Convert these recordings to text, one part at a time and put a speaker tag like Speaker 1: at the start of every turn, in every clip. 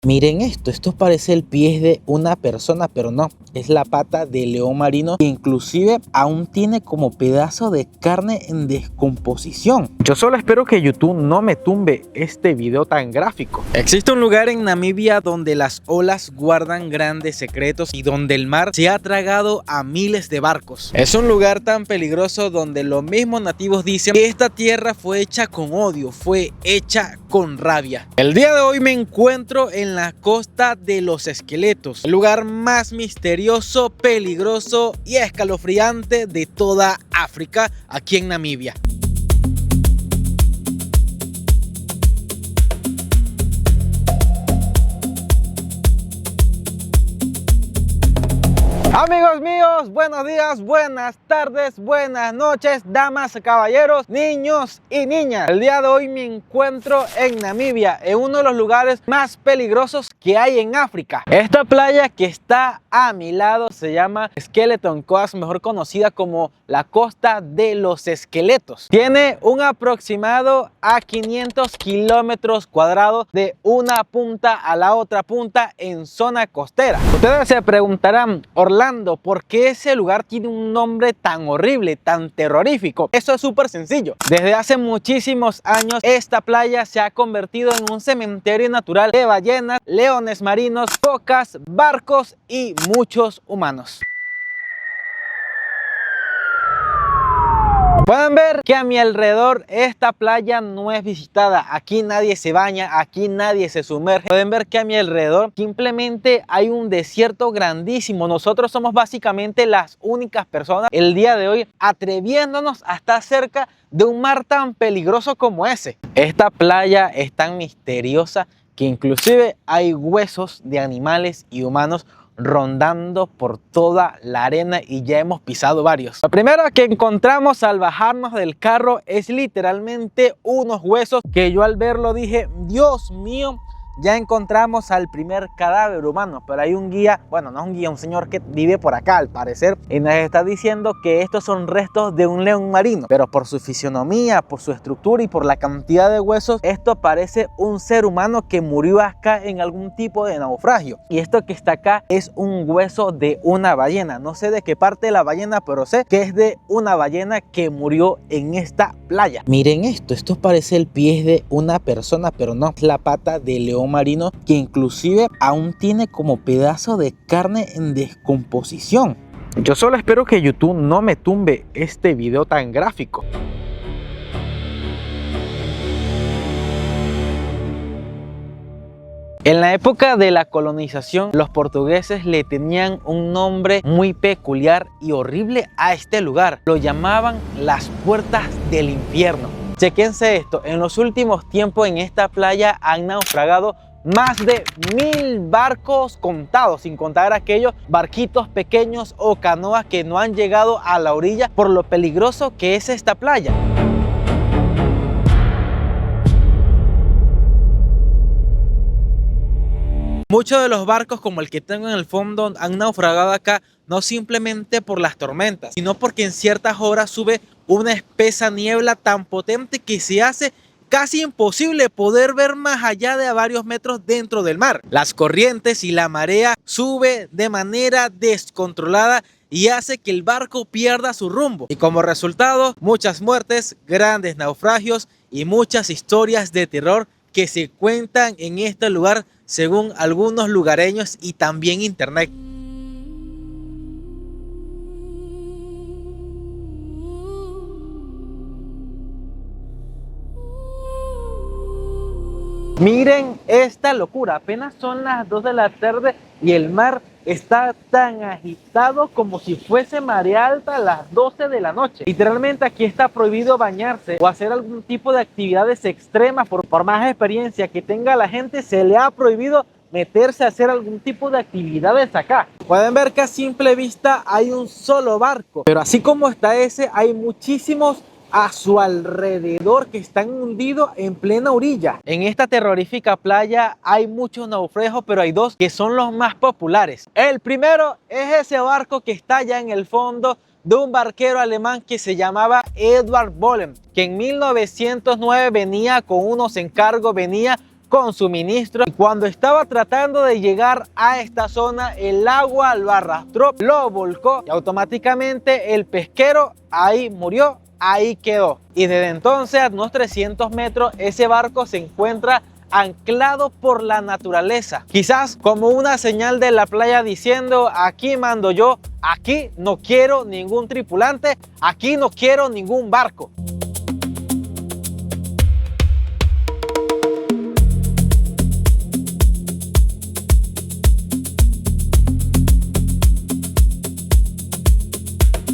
Speaker 1: Miren esto parece el pie de una persona, pero no, es la pata de león marino que inclusive aún tiene como pedazo de carne en descomposición. Yo solo espero que YouTube no me tumbe este video tan gráfico. Existe un lugar en Namibia donde las olas guardan grandes secretos y donde el mar se ha tragado a miles de barcos. Es un lugar tan peligroso donde los mismos nativos dicen que esta tierra fue hecha con odio, fue hecha con rabia. El día de hoy me encuentro en la costa de los esqueletos, el lugar más misterioso, peligroso y escalofriante de toda África, aquí en Namibia. Amigos míos, buenos días, buenas tardes, buenas noches, damas, caballeros, niños y niñas. El día de hoy me encuentro en Namibia, en uno de los lugares más peligrosos que hay en África. Esta playa que está a mi lado se llama Skeleton Coast, mejor conocida como la costa de los esqueletos. Tiene un aproximado a 500 kilómetros cuadrados de una punta a la otra punta en zona costera. Ustedes se preguntarán, Orlando, ¿por qué ese lugar tiene un nombre tan horrible, tan terrorífico? Eso es súper sencillo. Desde hace muchísimos años esta playa se ha convertido en un cementerio natural de ballenas, leones marinos, focas, barcos y muchos humanos. Pueden ver que a mi alrededor esta playa no es visitada. Aquí nadie se baña, aquí nadie se sumerge. Pueden ver que a mi alrededor simplemente hay un desierto grandísimo. Nosotros somos básicamente las únicas personas el día de hoy atreviéndonos a estar cerca de un mar tan peligroso como ese. Esta playa es tan misteriosa que inclusive hay huesos de animales y humanos rondando por toda la arena y ya hemos pisado varios. Lo primero que encontramos al bajarnos del carro es literalmente unos huesos que yo al verlo dije, Dios mío, ya encontramos al primer cadáver humano. Pero hay un guía, bueno, no es un guía, un señor que vive por acá al parecer, y nos está diciendo que estos son restos de un león marino, pero por su fisionomía, por su estructura y por la cantidad de huesos, esto parece un ser humano que murió acá en algún tipo de naufragio. Y esto que está acá es un hueso de una ballena. No sé de qué parte de la ballena, pero sé que es de una ballena que murió en esta playa. Miren esto parece el pie de una persona, pero no, es la pata de león marino que inclusive aún tiene como pedazo de carne en descomposición. Yo solo espero que YouTube no me tumbe este video tan gráfico. En la época de la colonización, los portugueses le tenían un nombre muy peculiar y horrible a este lugar. Lo llamaban las puertas del infierno. Chequense esto, en los últimos tiempos en esta playa han naufragado más de 1000 barcos contados, sin contar aquellos barquitos pequeños o canoas que no han llegado a la orilla por lo peligroso que es esta playa. Muchos de los barcos como el que tengo en el fondo han naufragado acá no simplemente por las tormentas, sino porque en ciertas horas sube una espesa niebla tan potente que se hace casi imposible poder ver más allá de a varios metros dentro del mar. Las corrientes y la marea sube de manera descontrolada y hace que el barco pierda su rumbo. Y como resultado, muchas muertes, grandes naufragios y muchas historias de terror que se cuentan en este lugar según algunos lugareños y también internet. Miren esta locura, apenas son las 2 de la tarde y el mar está tan agitado como si fuese marea alta a las 12 de la noche. Literalmente aquí está prohibido bañarse o hacer algún tipo de actividades extremas. Por más experiencia que tenga la gente, se le ha prohibido meterse a hacer algún tipo de actividades acá. Pueden ver que a simple vista hay un solo barco, pero así como está ese, hay muchísimos a su alrededor que están hundidos en plena orilla. En esta terrorífica playa hay muchos naufragios, pero hay dos que son los más populares. El primero es ese barco que está allá en el fondo, de un barquero alemán que se llamaba Edward Bollem, que en 1909 venía con unos encargos, venía con suministros. Y cuando estaba tratando de llegar a esta zona, el agua lo arrastró, lo volcó y automáticamente el pesquero ahí murió, ahí quedó. Y desde entonces, a unos 300 metros, ese barco se encuentra anclado por la naturaleza, quizás como una señal de la playa diciendo: aquí mando yo, aquí no quiero ningún tripulante, aquí no quiero ningún barco.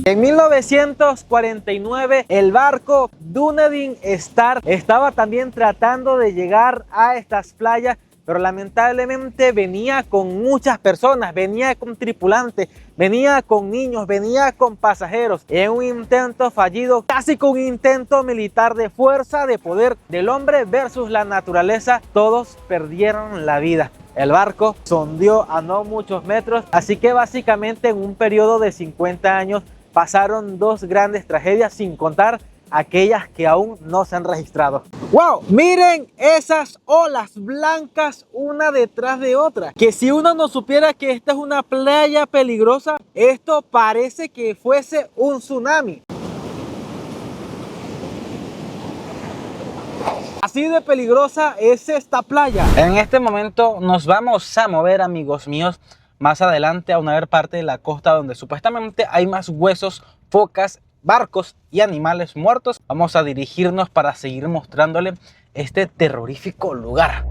Speaker 1: En 1949, el barco Dunedin Star estaba también tratando de llegar a estas playas, pero lamentablemente venía con muchas personas, venía con tripulantes, venía con niños, venía con pasajeros. En un intento fallido, casi con un intento militar de fuerza, de poder del hombre versus la naturaleza, todos perdieron la vida. El barco se hundió a no muchos metros, así que básicamente en un periodo de 50 años pasaron dos grandes tragedias, sin contar aquellas que aún no se han registrado. ¡Wow! Miren esas olas blancas una detrás de otra. Que si uno no supiera que esta es una playa peligrosa, esto parece que fuese un tsunami. Así de peligrosa es esta playa. En este momento nos vamos a mover, amigos míos, más adelante a una parte de la costa donde supuestamente hay más huesos, focas, barcos y animales muertos. Vamos a dirigirnos para seguir mostrándole este terrorífico lugar.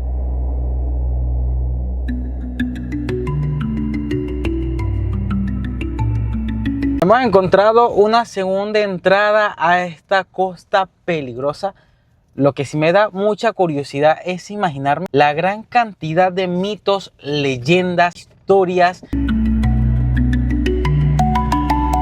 Speaker 1: Hemos encontrado una segunda entrada a esta costa peligrosa. Lo que sí me da mucha curiosidad es imaginarme la gran cantidad de mitos, leyendas, historias.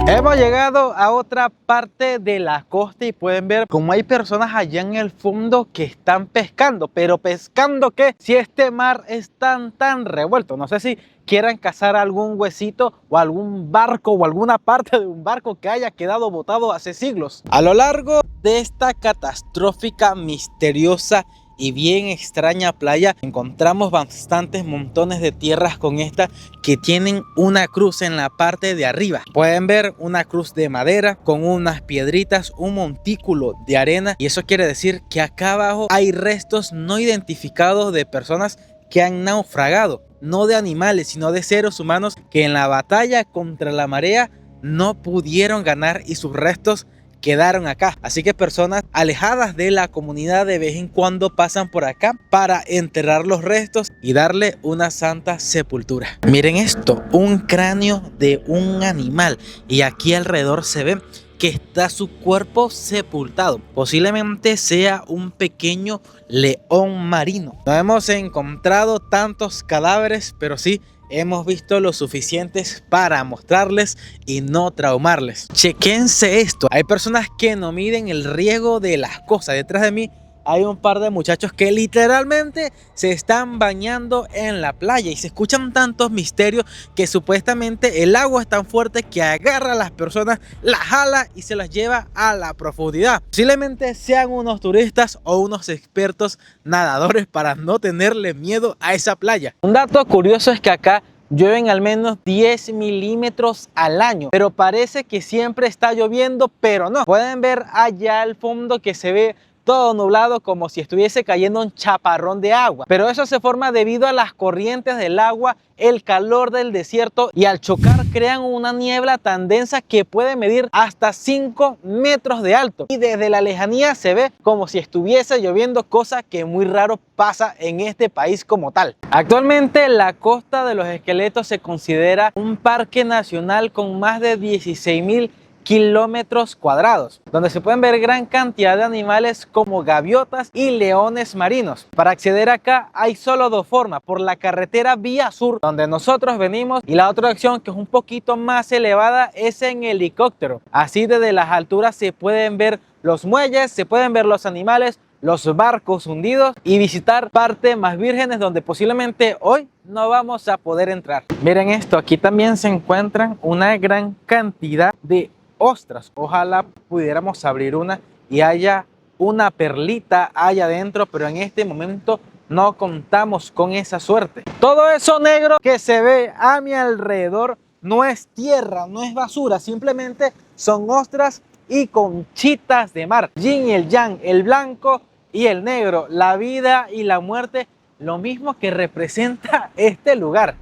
Speaker 1: Hemos llegado a otra parte de la costa y pueden ver cómo hay personas allá en el fondo que están pescando. Pero ¿pescando qué? Si este mar es tan revuelto. No sé si quieran cazar algún huesito o algún barco o alguna parte de un barco que haya quedado botado hace siglos. A lo largo de esta catastrófica, misteriosa y bien extraña playa encontramos bastantes montones de tierras con esta que tienen una cruz en la parte de arriba. Pueden ver una cruz de madera con unas piedritas, un montículo de arena, y eso quiere decir que acá abajo hay restos no identificados de personas que han naufragado, no de animales sino de seres humanos que en la batalla contra la marea no pudieron ganar y sus restos quedaron acá. Así que personas alejadas de la comunidad de vez en cuando pasan por acá para enterrar los restos y darle una santa sepultura. Miren esto, un cráneo de un animal, y aquí alrededor se ve que está su cuerpo sepultado. Posiblemente sea un pequeño león marino. No hemos encontrado tantos cadáveres, pero sí hemos visto lo suficientes para mostrarles y no traumarles. Chequense esto. Hay personas que no miden el riesgo de las cosas. Detrás de mí hay un par de muchachos que literalmente se están bañando en la playa y se escuchan tantos misterios que supuestamente el agua es tan fuerte que agarra a las personas, las jala y se las lleva a la profundidad. Posiblemente sean unos turistas o unos expertos nadadores para no tenerle miedo a esa playa. Un dato curioso es que acá llueven al menos 10 milímetros al año, pero parece que siempre está lloviendo, pero no. Pueden ver allá al fondo que se ve todo nublado, como si estuviese cayendo un chaparrón de agua, pero eso se forma debido a las corrientes del agua, el calor del desierto, y al chocar crean una niebla tan densa que puede medir hasta 5 metros de alto, y desde la lejanía se ve como si estuviese lloviendo, cosa que muy raro pasa en este país como tal. Actualmente la Costa de los Esqueletos se considera un parque nacional con más de 16.000 kilómetros cuadrados, donde se pueden ver gran cantidad de animales como gaviotas y leones marinos. Para acceder acá hay solo dos formas: por la carretera vía sur, donde nosotros venimos, y la otra opción, que es un poquito más elevada, es en helicóptero. Así desde las alturas se pueden ver los muelles, se pueden ver los animales, los barcos hundidos y visitar partes más vírgenes donde posiblemente hoy no vamos a poder entrar. Miren esto, aquí también se encuentran una gran cantidad de ostras. Ojalá pudiéramos abrir una y haya una perlita allá adentro, pero en este momento no contamos con esa suerte. Todo eso negro que se ve a mi alrededor no es tierra, no es basura, simplemente son ostras y conchitas de mar. Yin y el yang, el blanco y el negro, la vida y la muerte, lo mismo que representa este lugar.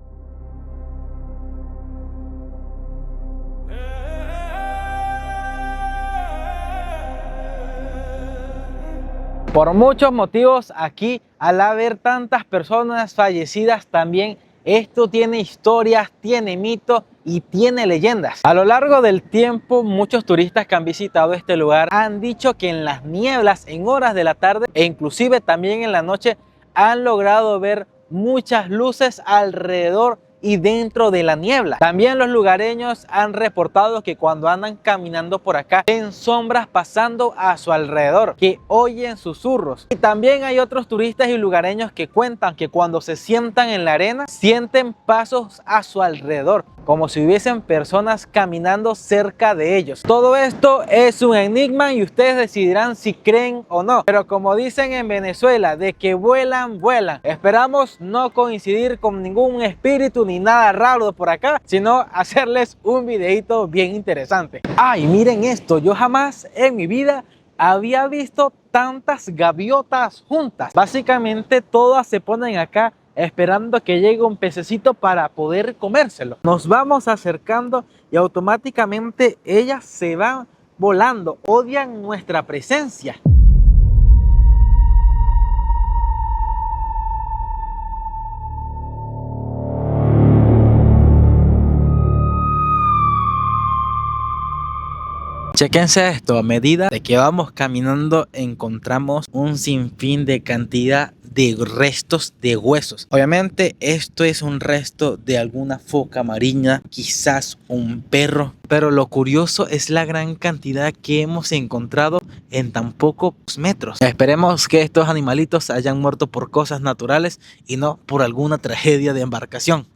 Speaker 1: Por muchos motivos aquí, al haber tantas personas fallecidas también, esto tiene historias, tiene mitos y tiene leyendas. A lo largo del tiempo, muchos turistas que han visitado este lugar han dicho que en las nieblas, en horas de la tarde e inclusive también en la noche, han logrado ver muchas luces alrededor y dentro de la niebla. También los lugareños han reportado que cuando andan caminando por acá ven sombras pasando a su alrededor, que oyen susurros. Y también hay otros turistas y lugareños que cuentan que cuando se sientan en la arena sienten pasos a su alrededor, como si hubiesen personas caminando cerca de ellos. Todo esto es un enigma y ustedes decidirán si creen o no. Pero como dicen en Venezuela, de que vuelan, vuelan. Esperamos no coincidir con ningún espíritu ni nada raro por acá, sino hacerles un videito bien interesante. Ay, miren esto, yo jamás en mi vida había visto tantas gaviotas juntas. Básicamente todas se ponen acá esperando que llegue un pececito para poder comérselo. Nos vamos acercando y automáticamente ellas se van volando. Odian nuestra presencia. Chéquense esto, a medida de que vamos caminando encontramos un sinfín de cantidad de restos de huesos. Obviamente esto es un resto de alguna foca marina, quizás un perro, pero lo curioso es la gran cantidad que hemos encontrado en tan pocos metros. Esperemos que estos animalitos hayan muerto por cosas naturales y no por alguna tragedia de embarcación.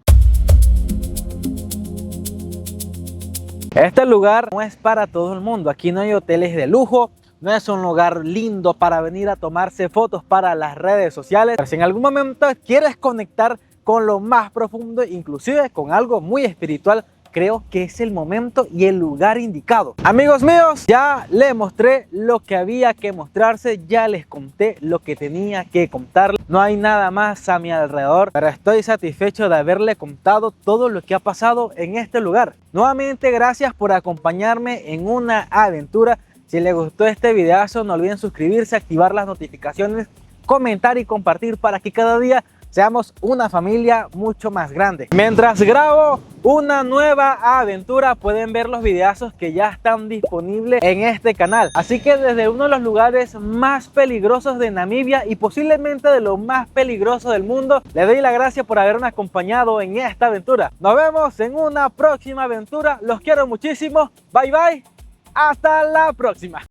Speaker 1: Este lugar no es para todo el mundo, aquí no hay hoteles de lujo, no es un lugar lindo para venir a tomarse fotos para las redes sociales. Pero si en algún momento quieres conectar con lo más profundo, inclusive con algo muy espiritual, creo que es el momento y el lugar indicado. Amigos míos, ya les mostré lo que había que mostrarse, ya les conté lo que tenía que contarles. No hay nada más a mi alrededor, pero estoy satisfecho de haberle contado todo lo que ha pasado en este lugar. Nuevamente, gracias por acompañarme en una aventura. Si les gustó este videazo, no olviden suscribirse, activar las notificaciones, comentar y compartir para que cada día seamos una familia mucho más grande. Mientras grabo una nueva aventura, pueden ver los videazos que ya están disponibles en este canal. Así que desde uno de los lugares más peligrosos de Namibia y posiblemente de lo más peligroso del mundo, les doy las gracias por haberme acompañado en esta aventura. Nos vemos en una próxima aventura. Los quiero muchísimo. Bye bye. Hasta la próxima.